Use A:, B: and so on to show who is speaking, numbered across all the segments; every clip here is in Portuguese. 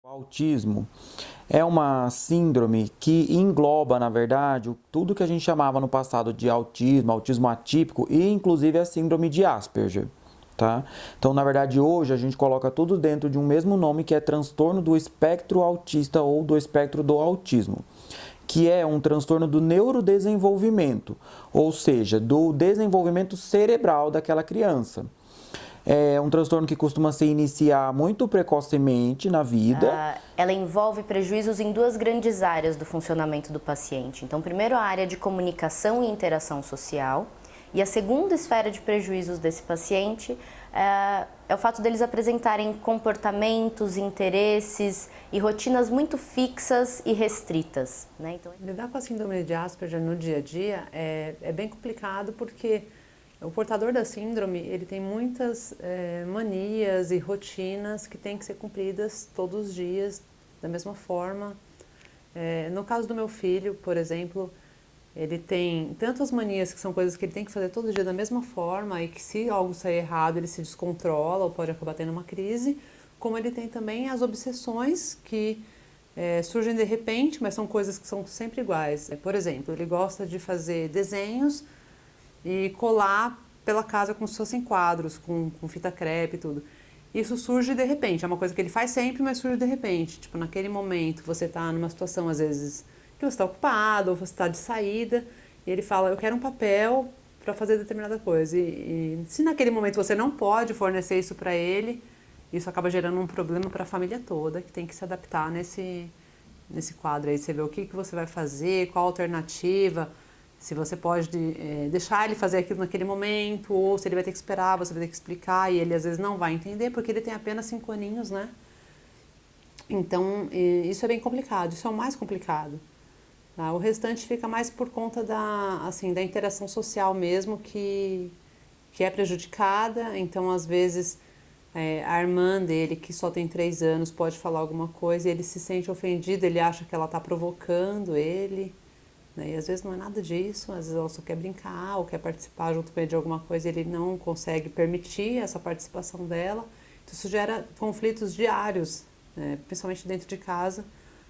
A: Autismo é uma síndrome que engloba, na verdade, tudo que a gente chamava no passado de autismo, autismo atípico e inclusive a síndrome de Asperger, tá? Então, na verdade, hoje a gente coloca tudo dentro de um mesmo nome que é transtorno do espectro autista ou do espectro do autismo, que é um transtorno do neurodesenvolvimento, ou seja, do desenvolvimento cerebral daquela criança. É um transtorno que costuma se iniciar muito precocemente na vida.
B: Ela envolve prejuízos em duas grandes áreas do funcionamento do paciente. Então, primeiro, a área de comunicação e interação social. E a segunda esfera de prejuízos desse paciente é o fato deles apresentarem comportamentos, interesses e rotinas muito fixas e restritas, né?
C: Então, lidar com a síndrome de Asperger no dia a dia é bem complicado porque o portador da síndrome, ele tem muitas manias e rotinas que têm que ser cumpridas todos os dias, da mesma forma. No caso do meu filho, por exemplo, ele tem tantas manias que são coisas que ele tem que fazer todo dia da mesma forma e que se algo sair errado ele se descontrola ou pode acabar tendo uma crise, como ele tem também as obsessões que surgem de repente, mas são coisas que são sempre iguais. Por exemplo, ele gosta de fazer desenhos e colar pela casa como se fossem quadros, com fita crepe e tudo. Isso surge de repente, é uma coisa que ele faz sempre, mas surge de repente. Tipo, naquele momento você está numa situação, às vezes, que você está ocupado ou você está de saída, e ele fala, eu quero um papel para fazer determinada coisa. E se naquele momento você não pode fornecer isso para ele, isso acaba gerando um problema para a família toda, que tem que se adaptar nesse quadro aí. Você vê o que você vai fazer, qual a alternativa, se você pode deixar ele fazer aquilo naquele momento, ou se ele vai ter que esperar, você vai ter que explicar, e ele às vezes não vai entender, porque ele tem apenas 5 aninhos, né? Então, isso é bem complicado, isso é o mais complicado. Tá? O restante fica mais por conta da interação social mesmo, que é prejudicada. Então, às vezes, a irmã dele, que só tem 3 anos, pode falar alguma coisa e ele se sente ofendido, ele acha que ela está provocando ele. E às vezes não é nada disso, às vezes ela só quer brincar ou quer participar junto com ele de alguma coisa e ele não consegue permitir essa participação dela. Então isso gera conflitos diários, principalmente dentro de casa,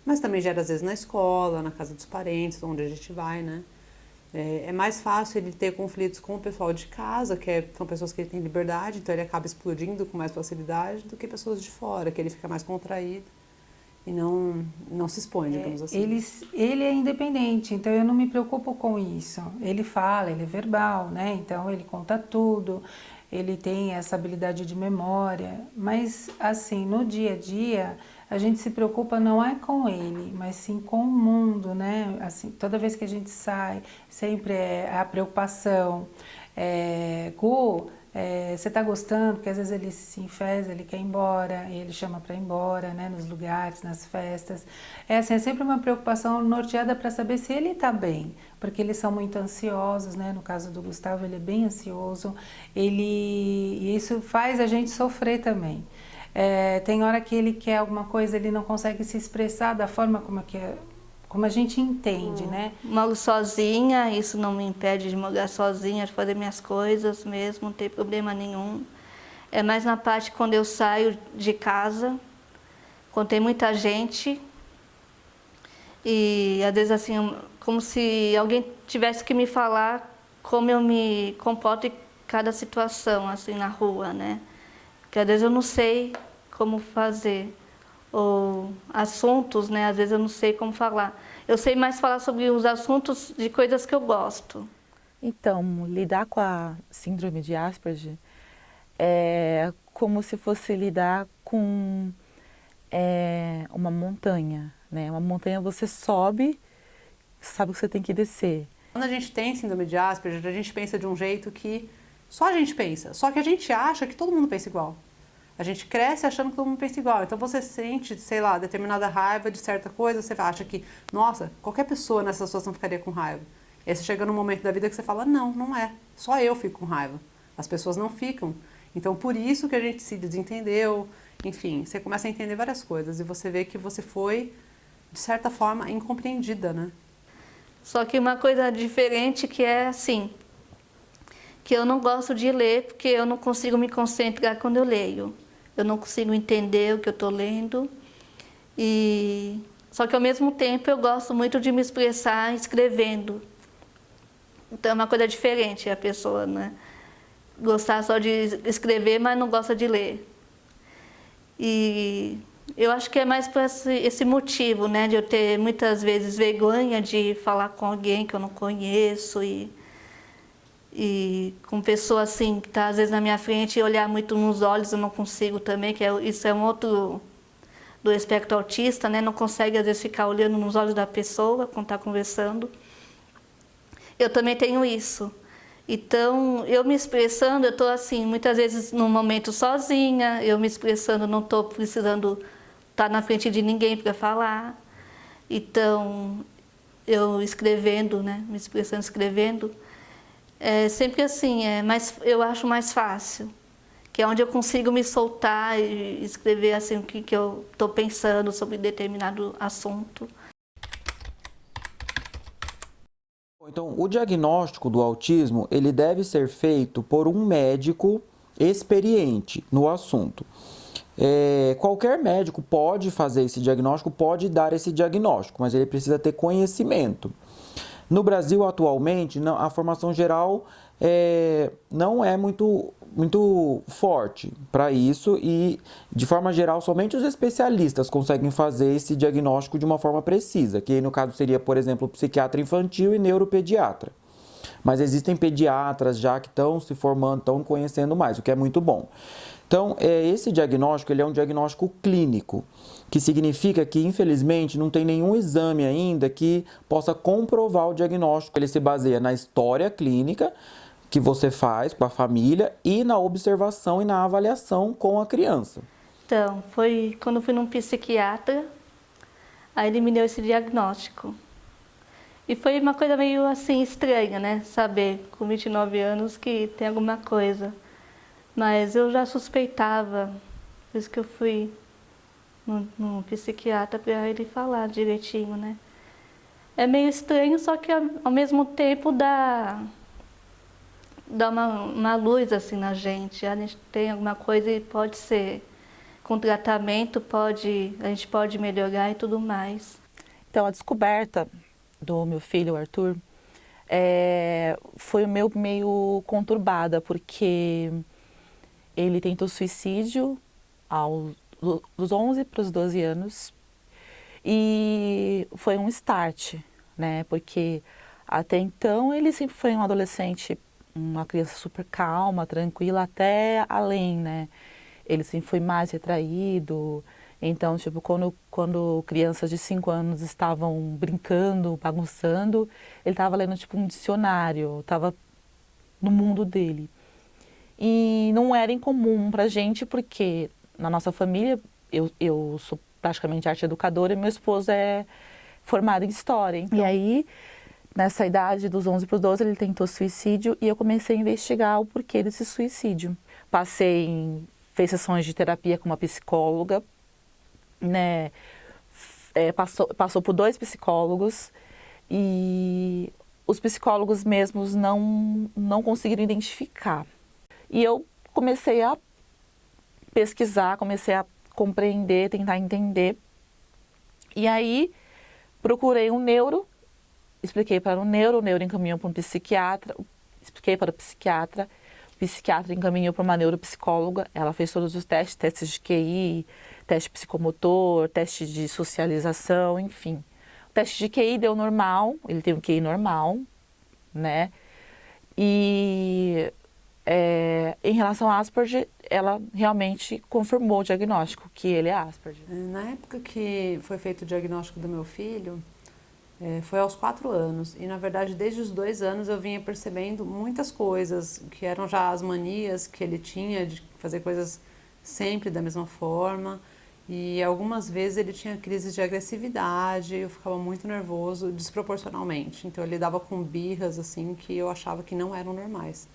C: mas também gera às vezes na escola, na casa dos parentes, onde a gente vai, né? É mais fácil ele ter conflitos com o pessoal de casa, são pessoas que ele tem liberdade, então ele acaba explodindo com mais facilidade do que pessoas de fora, que ele fica mais contraído e não se expõe, digamos assim.
D: Ele é independente, então eu não me preocupo com isso. Ele fala, ele é verbal, né? Então ele conta tudo, ele tem essa habilidade de memória, mas assim, no dia a dia, a gente se preocupa não é com ele, mas sim com o mundo, né? Assim, toda vez que a gente sai, sempre é a preocupação. Gu, você tá gostando? Porque às vezes ele se enfesa, ele quer ir embora, ele chama para ir embora, né? Nos lugares, nas festas. É sempre uma preocupação norteada para saber se ele tá bem, porque eles são muito ansiosos, né? No caso do Gustavo, ele é bem ansioso, e isso faz a gente sofrer também. Tem hora que ele quer alguma coisa, ele não consegue se expressar da forma como a gente entende, né?
E: Moro sozinha, isso não me impede de morar sozinha, de fazer minhas coisas mesmo, não tem problema nenhum. É mais na parte quando eu saio de casa, quando tem muita gente, e às vezes assim, como se alguém tivesse que me falar como eu me comporto em cada situação, assim, na rua, né? Porque às vezes eu não sei como fazer. Ou assuntos, né? Às vezes eu não sei como falar. Eu sei mais falar sobre os assuntos de coisas que eu gosto.
F: Então, lidar com a síndrome de Asperger é como se fosse lidar com uma montanha, né? Uma montanha você sobe, sabe que você tem que descer.
C: Quando a gente tem síndrome de Asperger, a gente pensa de um jeito que só a gente pensa. Só que a gente acha que todo mundo pensa igual. A gente cresce achando que todo mundo pensa igual. Então você sente, sei lá, determinada raiva de certa coisa, você acha que, nossa, qualquer pessoa nessa situação ficaria com raiva. E aí você chega num momento da vida que você fala, não, não é. Só eu fico com raiva. As pessoas não ficam. Então por isso que a gente se desentendeu. Enfim, você começa a entender várias coisas e você vê que você foi, de certa forma, incompreendida, né?
E: Só que uma coisa diferente que é assim, que eu não gosto de ler porque eu não consigo me concentrar quando eu leio. Eu não consigo entender o que eu estou lendo Só que ao mesmo tempo eu gosto muito de me expressar escrevendo. Então é uma coisa diferente a pessoa, né? Gostar só de escrever, mas não gosta de ler. E eu acho que é mais por esse motivo, né? De eu ter muitas vezes vergonha de falar com alguém que eu não conheço e com pessoa assim que está às vezes na minha frente e olhar muito nos olhos eu não consigo também, isso é um outro do espectro autista, né? Não consegue às vezes ficar olhando nos olhos da pessoa quando está conversando. Eu também tenho isso. Então, eu me expressando, eu estou assim, muitas vezes num momento sozinha, eu me expressando, não estou precisando estar na frente de ninguém para falar. Então, eu escrevendo, né, me expressando escrevendo, é sempre assim, eu acho mais fácil, que é onde eu consigo me soltar e escrever assim, o que eu estou pensando sobre determinado assunto.
A: Então, o diagnóstico do autismo, ele deve ser feito por um médico experiente no assunto. Qualquer médico pode fazer esse diagnóstico, pode dar esse diagnóstico, mas ele precisa ter conhecimento. No Brasil, atualmente, a formação geral não é muito forte para isso e, de forma geral, somente os especialistas conseguem fazer esse diagnóstico de uma forma precisa, que no caso seria, por exemplo, psiquiatra infantil e neuropediatra. Mas existem pediatras já que estão se formando, estão conhecendo mais, o que é muito bom. Então, esse diagnóstico ele é um diagnóstico clínico, que significa que, infelizmente, não tem nenhum exame ainda que possa comprovar o diagnóstico. Ele se baseia na história clínica que você faz com a família e na observação e na avaliação com a criança.
E: Então, foi quando fui num psiquiatra, aí ele me deu esse diagnóstico. E foi uma coisa meio assim estranha, né? Saber com 29 anos que tem alguma coisa. Mas eu já suspeitava, por isso que eu fui no psiquiatra para ele falar direitinho, né? É meio estranho, só que ao mesmo tempo dá uma luz assim na gente. A gente tem alguma coisa e pode ser com tratamento, a gente pode melhorar e tudo mais.
F: Então, a descoberta do meu filho, o Arthur, foi meio conturbada, porque ele tentou suicídio dos 11 para os 12 anos e foi um start, né? Porque até então ele sempre foi um adolescente, uma criança super calma, tranquila, até além, né? Ele sempre foi mais retraído. Então, tipo, quando crianças de 5 anos estavam brincando, bagunçando, ele estava lendo tipo um dicionário, estava no mundo dele. E não era incomum pra gente, porque na nossa família, eu sou praticamente arte educadora e meu esposo é formado em história. Então, e aí, nessa idade dos 11 para os 12, ele tentou suicídio e eu comecei a investigar o porquê desse suicídio. Fez sessões de terapia com uma psicóloga, né? Passou por 2 psicólogos e os psicólogos mesmos não conseguiram identificar. E eu comecei a pesquisar, comecei a compreender, tentar entender. E aí procurei um neuro, expliquei para o neuro encaminhou para um psiquiatra, expliquei para o psiquiatra encaminhou para uma neuropsicóloga, ela fez todos os testes de QI, teste psicomotor, teste de socialização, enfim. O teste de QI deu normal, ele tem um QI normal, né? E em relação a Asperger, ela realmente confirmou o diagnóstico, que ele é Asperger.
C: Na época que foi feito o diagnóstico do meu filho, foi aos 4 anos. E, na verdade, desde os 2 anos eu vinha percebendo muitas coisas, que eram já as manias que ele tinha de fazer coisas sempre da mesma forma. E algumas vezes ele tinha crises de agressividade, eu ficava muito nervoso, desproporcionalmente. Então, ele lidava com birras, assim, que eu achava que não eram normais.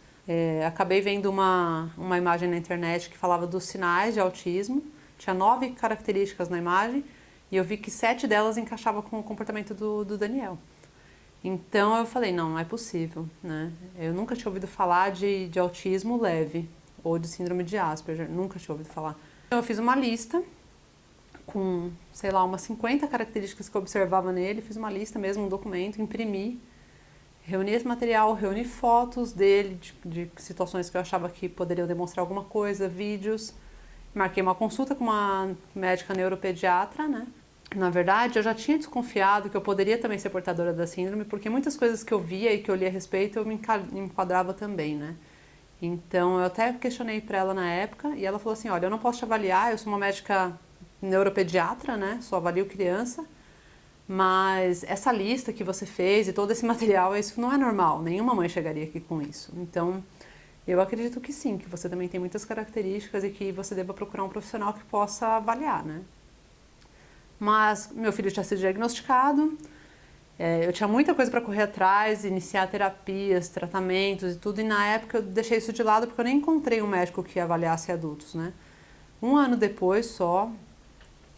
C: Acabei vendo uma imagem na internet que falava dos sinais de autismo. Tinha 9 características na imagem e eu vi que 7 delas encaixavam com o comportamento do Daniel. Então eu falei, não é possível, né? Eu nunca tinha ouvido falar de autismo leve ou de síndrome de Asperger, nunca tinha ouvido falar. Então eu fiz uma lista com, sei lá, umas 50 características que eu observava nele, fiz uma lista mesmo, um documento, imprimi, reuni esse material, reuni fotos dele, de situações que eu achava que poderiam demonstrar alguma coisa, vídeos, marquei uma consulta com uma médica neuropediatra, né? Na verdade, eu já tinha desconfiado que eu poderia também ser portadora da síndrome, porque muitas coisas que eu via e que eu lia a respeito, eu me enquadrava também, né? Então, eu até questionei para ela na época, e ela falou assim, olha, eu não posso te avaliar, eu sou uma médica neuropediatra, né? Só avalio criança, mas essa lista que você fez e todo esse material, isso não é normal, nenhuma mãe chegaria aqui com isso. Então, eu acredito que sim, que você também tem muitas características e que você deva procurar um profissional que possa avaliar, né? Mas meu filho tinha sido diagnosticado, eu tinha muita coisa para correr atrás, iniciar terapias, tratamentos e tudo, e na época eu deixei isso de lado porque eu nem encontrei um médico que avaliasse adultos, né? Um ano depois só,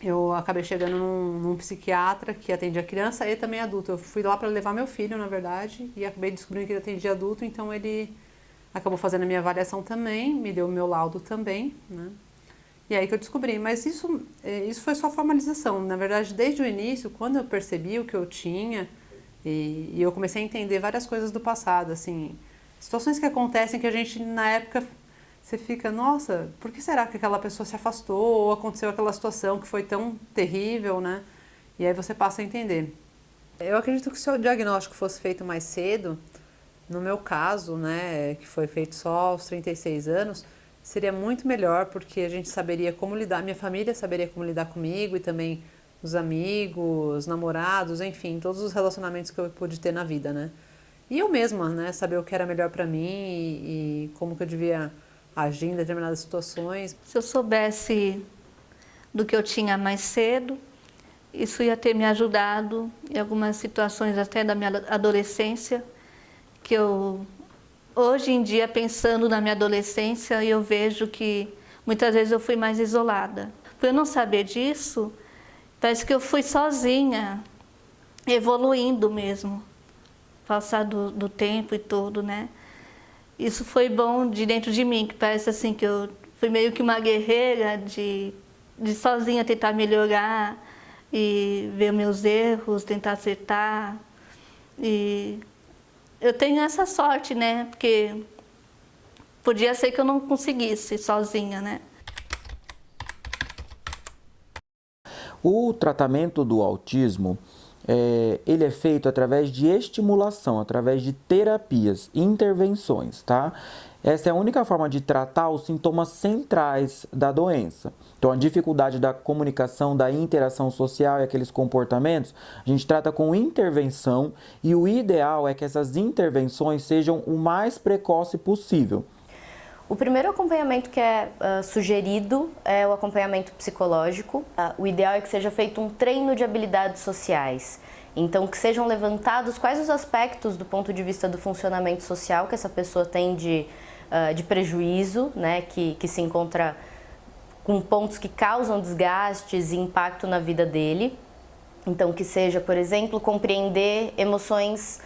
C: eu acabei chegando num psiquiatra que atendia criança e também adulto. Eu fui lá para levar meu filho, na verdade, e acabei descobrindo que ele atendia adulto, então ele acabou fazendo a minha avaliação também, me deu o meu laudo também, né? E aí que eu descobri, mas isso foi só formalização. Na verdade, desde o início, quando eu percebi o que eu tinha, e eu comecei a entender várias coisas do passado, assim, situações que acontecem que a gente, na época, você fica, nossa, por que será que aquela pessoa se afastou ou aconteceu aquela situação que foi tão terrível, né? E aí você passa a entender. Eu acredito que se o diagnóstico fosse feito mais cedo, no meu caso, né, que foi feito só aos 36 anos, seria muito melhor, porque a gente saberia como lidar, minha família saberia como lidar comigo e também os amigos, namorados, enfim, todos os relacionamentos que eu pude ter na vida, né? E eu mesma, né, saber o que era melhor para mim e como que eu devia agir em determinadas situações.
E: Se eu soubesse do que eu tinha mais cedo, isso ia ter me ajudado em algumas situações até da minha adolescência, que eu, hoje em dia, pensando na minha adolescência, eu vejo que muitas vezes eu fui mais isolada. Por eu não saber disso, parece que eu fui sozinha, evoluindo mesmo, passar do tempo e tudo, né? Isso foi bom de dentro de mim, que parece assim que eu fui meio que uma guerreira de sozinha tentar melhorar e ver meus erros, tentar acertar. E eu tenho essa sorte, né? Porque podia ser que eu não conseguisse sozinha, né?
A: O tratamento do autismo, ele é feito através de estimulação, através de terapias, intervenções, tá? Essa é a única forma de tratar os sintomas centrais da doença. Então, a dificuldade da comunicação, da interação social e aqueles comportamentos, a gente trata com intervenção e o ideal é que essas intervenções sejam o mais precoce possível.
B: O primeiro acompanhamento que é sugerido é o acompanhamento psicológico. O ideal é que seja feito um treino de habilidades sociais. Então, que sejam levantados quais os aspectos do ponto de vista do funcionamento social que essa pessoa tem de prejuízo, né, que se encontra com pontos que causam desgastes e impacto na vida dele. Então, que seja, por exemplo, compreender emoções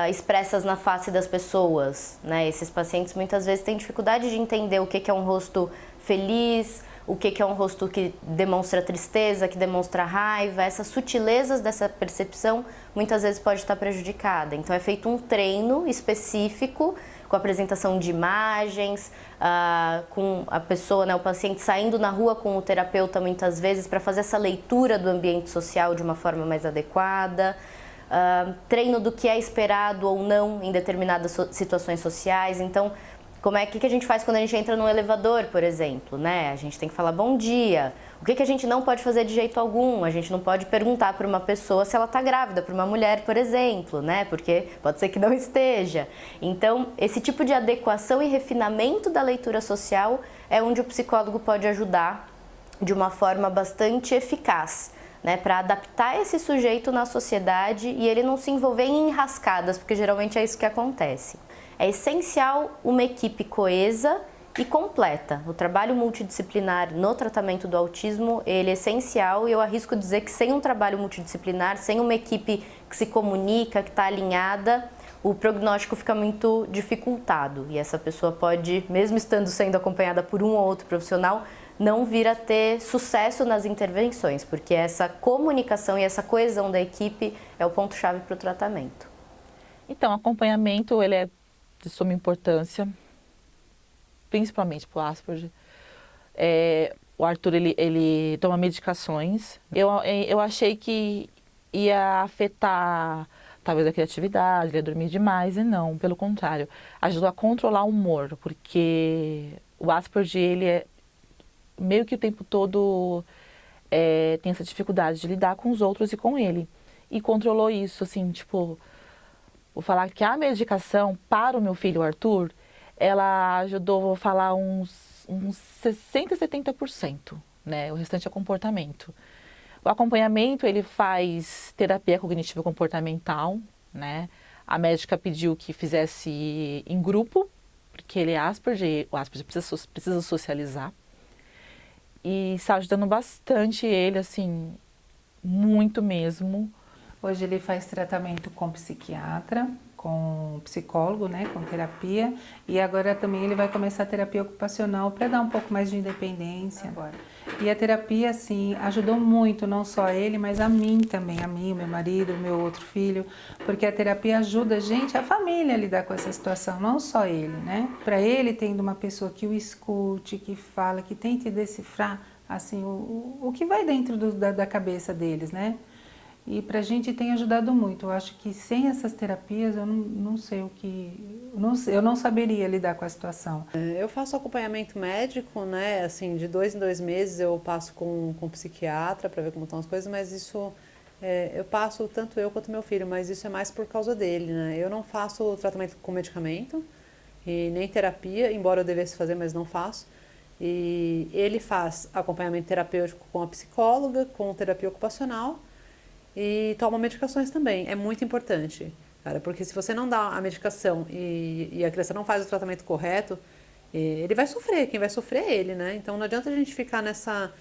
B: expressas na face das pessoas, né? Esses pacientes muitas vezes têm dificuldade de entender o que é um rosto feliz, o que é um rosto que demonstra tristeza, que demonstra raiva. Essas sutilezas dessa percepção muitas vezes pode estar prejudicada. Então é feito um treino específico com a apresentação de imagens, com a pessoa, né, o paciente saindo na rua com o terapeuta muitas vezes para fazer essa leitura do ambiente social de uma forma mais adequada. Treino do que é esperado ou não em determinadas situações sociais. Então, o que a gente faz quando a gente entra num elevador, por exemplo, né? A gente tem que falar bom dia. O que a gente não pode fazer de jeito algum? A gente não pode perguntar para uma pessoa se ela está grávida, para uma mulher, por exemplo, né? Porque pode ser que não esteja. Então, esse tipo de adequação e refinamento da leitura social é onde o psicólogo pode ajudar de uma forma bastante eficaz, né, para adaptar esse sujeito na sociedade e ele não se envolver em enrascadas, porque geralmente é isso que acontece. É essencial uma equipe coesa e completa. O trabalho multidisciplinar no tratamento do autismo, ele é essencial e eu arrisco dizer que sem um trabalho multidisciplinar, sem uma equipe que se comunica, que está alinhada, o prognóstico fica muito dificultado e essa pessoa pode, mesmo sendo acompanhada por um ou outro profissional, não vir a ter sucesso nas intervenções, porque essa comunicação e essa coesão da equipe é o ponto-chave para o tratamento.
F: Então, o acompanhamento ele é de suma importância, principalmente para o Asperger. O Arthur ele toma medicações. Eu achei que ia afetar talvez a criatividade, ele ia dormir demais, e não, pelo contrário. Ajudou a controlar o humor, porque o Asperger ele é meio que o tempo todo tem essa dificuldade de lidar com os outros e com ele. E controlou isso, assim, tipo, vou falar que a medicação para o meu filho, o Arthur, ela ajudou, vou falar, uns 60%, 70%, né? O restante é comportamento. O acompanhamento, ele faz terapia cognitivo comportamental, né? A médica pediu que fizesse em grupo, porque ele é Asperger, o Asperger precisa socializar. E está ajudando bastante ele, assim, muito mesmo.
D: Hoje ele faz tratamento com psiquiatra, com psicólogo, né, com terapia, e agora também ele vai começar a terapia ocupacional para dar um pouco mais de independência agora. E a terapia, assim, ajudou muito, não só ele, mas a mim também, a mim, o meu marido, o meu outro filho, porque a terapia ajuda a gente, a família, a lidar com essa situação, não só ele, né? Para ele, tendo uma pessoa que o escute, que fala, que tente decifrar, assim, o que vai dentro da cabeça deles, né? E para a gente tem ajudado muito. Eu acho que sem essas terapias eu não sei o que... eu não saberia lidar com a situação.
C: Eu faço acompanhamento médico, né? Assim, de 2 em 2 meses eu passo com psiquiatra para ver como estão as coisas, mas isso... eu passo tanto eu quanto meu filho, mas isso é mais por causa dele, né? Eu não faço tratamento com medicamento e nem terapia, embora eu devesse fazer, mas não faço. E ele faz acompanhamento terapêutico com a psicóloga, com terapia ocupacional, e toma medicações também. É muito importante, cara, porque se você não dá a medicação e a criança não faz o tratamento correto, ele vai sofrer, quem vai sofrer é ele, né? Então não adianta a gente ficar nessa,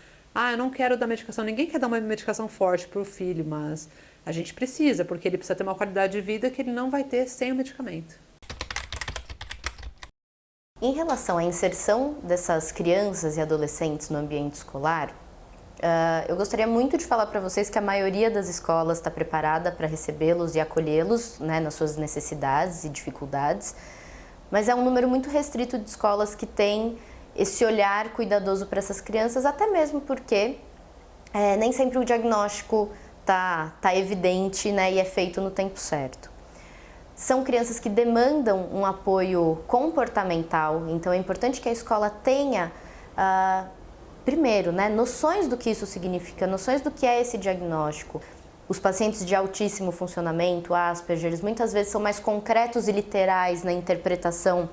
C: eu não quero dar medicação, ninguém quer dar uma medicação forte pro filho, mas a gente precisa, porque ele precisa ter uma qualidade de vida que ele não vai ter sem o medicamento.
B: Em relação à inserção dessas crianças e adolescentes no ambiente escolar, eu gostaria muito de falar para vocês que a maioria das escolas está preparada para recebê-los e acolhê-los, né, nas suas necessidades e dificuldades, mas é um número muito restrito de escolas que tem esse olhar cuidadoso para essas crianças, até mesmo porque nem sempre o diagnóstico tá evidente, né, e é feito no tempo certo. São crianças que demandam um apoio comportamental, então é importante que a escola tenha primeiro, né, noções do que isso significa, noções do que é esse diagnóstico. Os pacientes de altíssimo funcionamento, Asperger, eles muitas vezes são mais concretos e literais na interpretação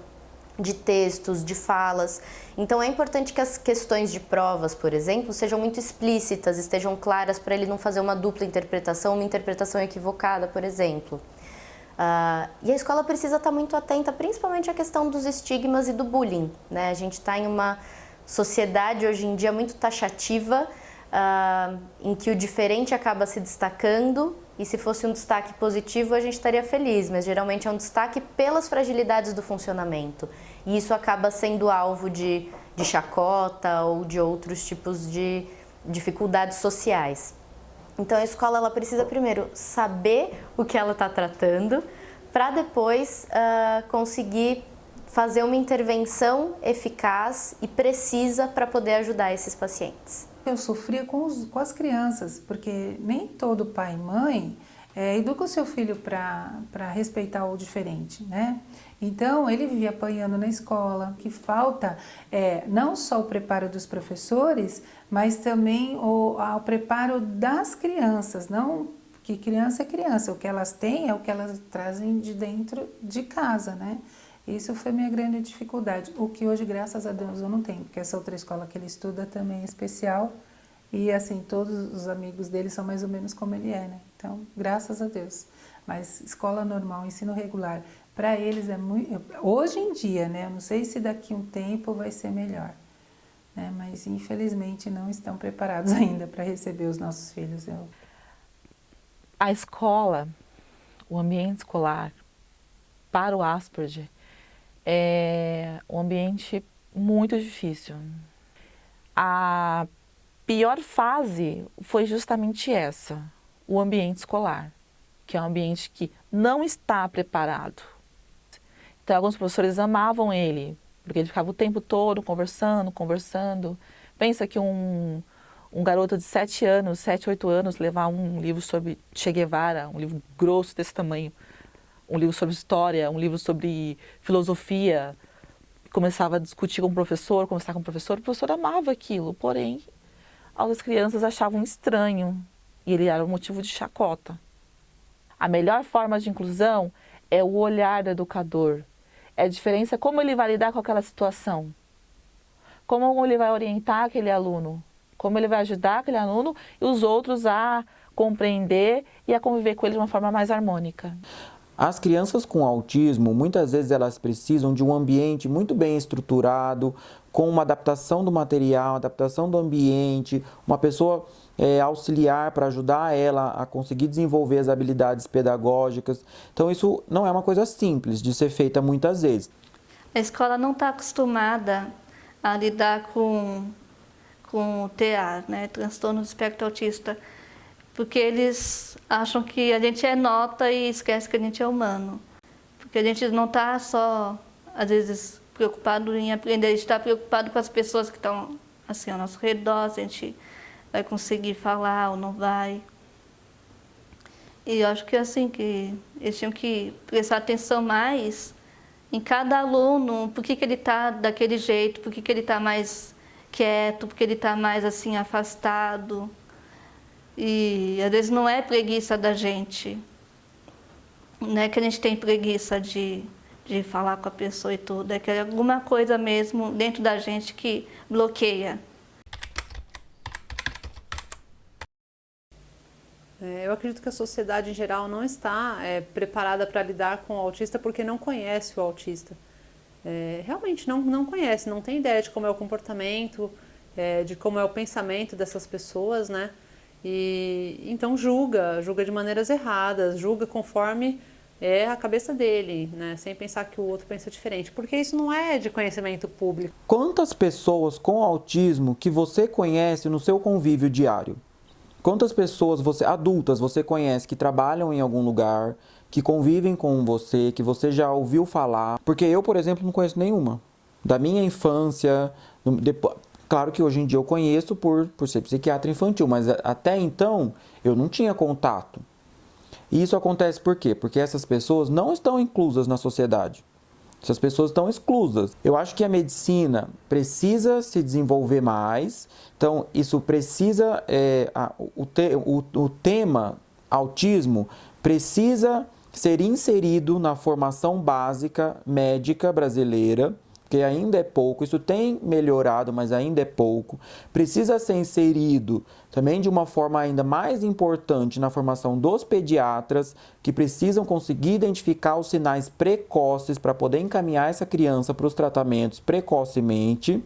B: de textos, de falas. Então é importante que as questões de provas, por exemplo, sejam muito explícitas, estejam claras para ele não fazer uma dupla interpretação, uma interpretação equivocada, por exemplo. E a escola precisa estar muito atenta, principalmente à questão dos estigmas e do bullying, né? A gente está em uma sociedade hoje em dia muito taxativa, em que o diferente acaba se destacando, e se fosse um destaque positivo a gente estaria feliz, mas geralmente é um destaque pelas fragilidades do funcionamento, e isso acaba sendo alvo de chacota ou de outros tipos de dificuldades sociais. Então a escola ela precisa primeiro saber o que ela está tratando, para depois conseguir fazer uma intervenção eficaz e precisa para poder ajudar esses pacientes.
D: Eu sofria com as crianças, porque nem todo pai e mãe educa o seu filho para respeitar o diferente, né? Então, ele vivia apanhando na escola, que falta não só o preparo dos professores, mas também o preparo das crianças, não que criança é criança, o que elas têm é o que elas trazem de dentro de casa, né? Isso foi minha grande dificuldade, o que hoje, graças a Deus, eu não tenho, porque essa outra escola que ele estuda também é especial e, assim, todos os amigos dele são mais ou menos como ele é, né? Então, graças a Deus. Mas escola normal, ensino regular, para eles é muito... Hoje em dia, né? Eu não sei se daqui a um tempo vai ser melhor, né? Mas, infelizmente, não estão preparados ainda para receber os nossos filhos.
F: A escola, o ambiente escolar, para o Asperger, é um ambiente muito difícil. A pior fase foi justamente essa, o ambiente escolar, que é um ambiente que não está preparado. Então, alguns professores amavam ele, porque ele ficava o tempo todo conversando. Pensa que um garoto de 7 anos, 7, 8 anos, levar um livro sobre Che Guevara, um livro grosso desse tamanho, um livro sobre história, um livro sobre filosofia, começava a discutir com o professor, conversar com o professor amava aquilo, porém, as crianças achavam estranho e ele era um motivo de chacota. A melhor forma de inclusão é o olhar do educador, é a diferença como ele vai lidar com aquela situação, como ele vai orientar aquele aluno, como ele vai ajudar aquele aluno e os outros a compreender e a conviver com ele de uma forma mais harmônica.
A: As crianças com autismo, muitas vezes elas precisam de um ambiente muito bem estruturado, com uma adaptação do material, adaptação do ambiente, uma pessoa auxiliar para ajudar ela a conseguir desenvolver as habilidades pedagógicas. Então isso não é uma coisa simples de ser feita muitas vezes.
E: A escola não está acostumada a lidar com o TEA, né, transtorno do espectro autista, porque eles acham que a gente é nota e esquece que a gente é humano. Porque a gente não está só, às vezes, preocupado em aprender, a gente está preocupado com as pessoas que estão assim, ao nosso redor, se a gente vai conseguir falar ou não vai. E eu acho que assim, que eles tinham que prestar atenção mais em cada aluno, por que ele está daquele jeito, por que ele está mais quieto, por que ele está mais assim afastado. E às vezes não é preguiça da gente, não é que a gente tem preguiça de falar com a pessoa e tudo, é que é alguma coisa mesmo dentro da gente que bloqueia.
C: Eu acredito que a sociedade em geral não está preparada para lidar com o autista porque não conhece o autista. Realmente não conhece, não tem ideia de como é o comportamento, de como é o pensamento dessas pessoas, né? E então julga de maneiras erradas, julga conforme é a cabeça dele, né? Sem pensar que o outro pensa diferente, porque isso não é de conhecimento público.
A: Quantas pessoas com autismo que você conhece no seu convívio diário? Quantas pessoas adultas você conhece que trabalham em algum lugar, que convivem com você, que você já ouviu falar? Porque eu, por exemplo, não conheço nenhuma. Da minha infância, claro que hoje em dia eu conheço por ser psiquiatra infantil, mas até então eu não tinha contato. E isso acontece por quê? Porque essas pessoas não estão inclusas na sociedade. Essas pessoas estão exclusas. Eu acho que a medicina precisa se desenvolver mais, então isso precisa, o tema autismo precisa ser inserido na formação básica médica brasileira, que ainda é pouco, isso tem melhorado, mas ainda é pouco. Precisa ser inserido também de uma forma ainda mais importante na formação dos pediatras, que precisam conseguir identificar os sinais precoces para poder encaminhar essa criança para os tratamentos precocemente.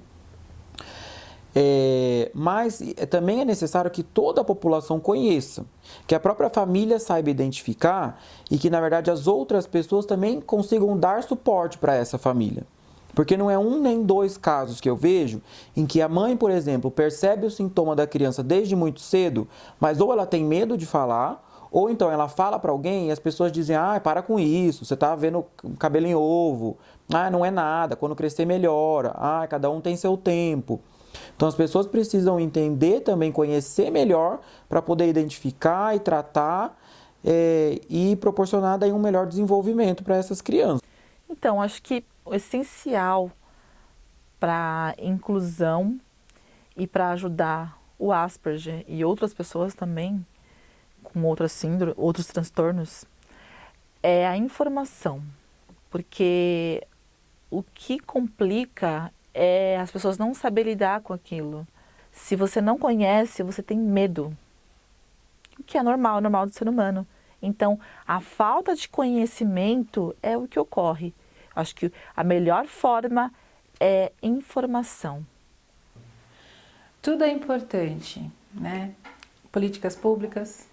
A: Mas também é necessário que toda a população conheça, que a própria família saiba identificar e que, na verdade, as outras pessoas também consigam dar suporte para essa família. Porque não é um nem dois casos que eu vejo em que a mãe, por exemplo, percebe o sintoma da criança desde muito cedo, mas ou ela tem medo de falar, ou então ela fala para alguém e as pessoas dizem, para com isso, você tá vendo cabelo em ovo, não é nada, quando crescer melhora, cada um tem seu tempo. Então as pessoas precisam entender também, conhecer melhor para poder identificar e tratar e proporcionar daí um melhor desenvolvimento para essas crianças.
F: Então, acho que o essencial para a inclusão e para ajudar o Asperger e outras pessoas também com outras síndromes, outros transtornos, é a informação. Porque o que complica é as pessoas não saber lidar com aquilo. Se você não conhece, você tem medo, o que é normal do ser humano. Então, a falta de conhecimento é o que ocorre. Acho que a melhor forma é informação.
D: Tudo é importante, né? Políticas públicas,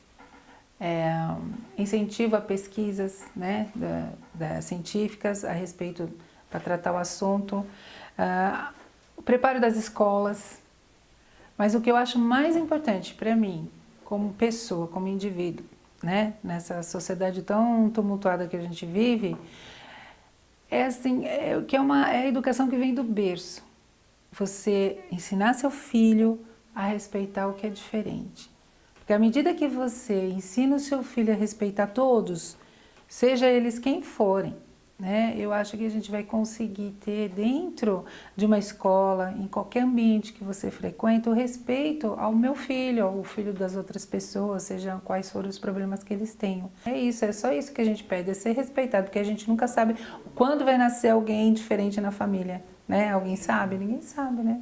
D: incentivo a pesquisas, né, científicas a respeito para tratar o assunto, o preparo das escolas, Mas o que eu acho mais importante para mim, como pessoa, como indivíduo, né, nessa sociedade tão tumultuada que a gente vive, é assim, é a educação que vem do berço. Você ensinar seu filho a respeitar o que é diferente. Porque à medida que você ensina o seu filho a respeitar todos, seja eles quem forem, né, eu acho que a gente vai conseguir ter dentro de uma escola, em qualquer ambiente que você frequenta, o respeito ao meu filho, ao filho das outras pessoas, sejam quais forem os problemas que eles tenham. É isso, é só isso que a gente pede, é ser respeitado, porque a gente nunca sabe quando vai nascer alguém diferente na família, né? Alguém sabe? Ninguém sabe, né?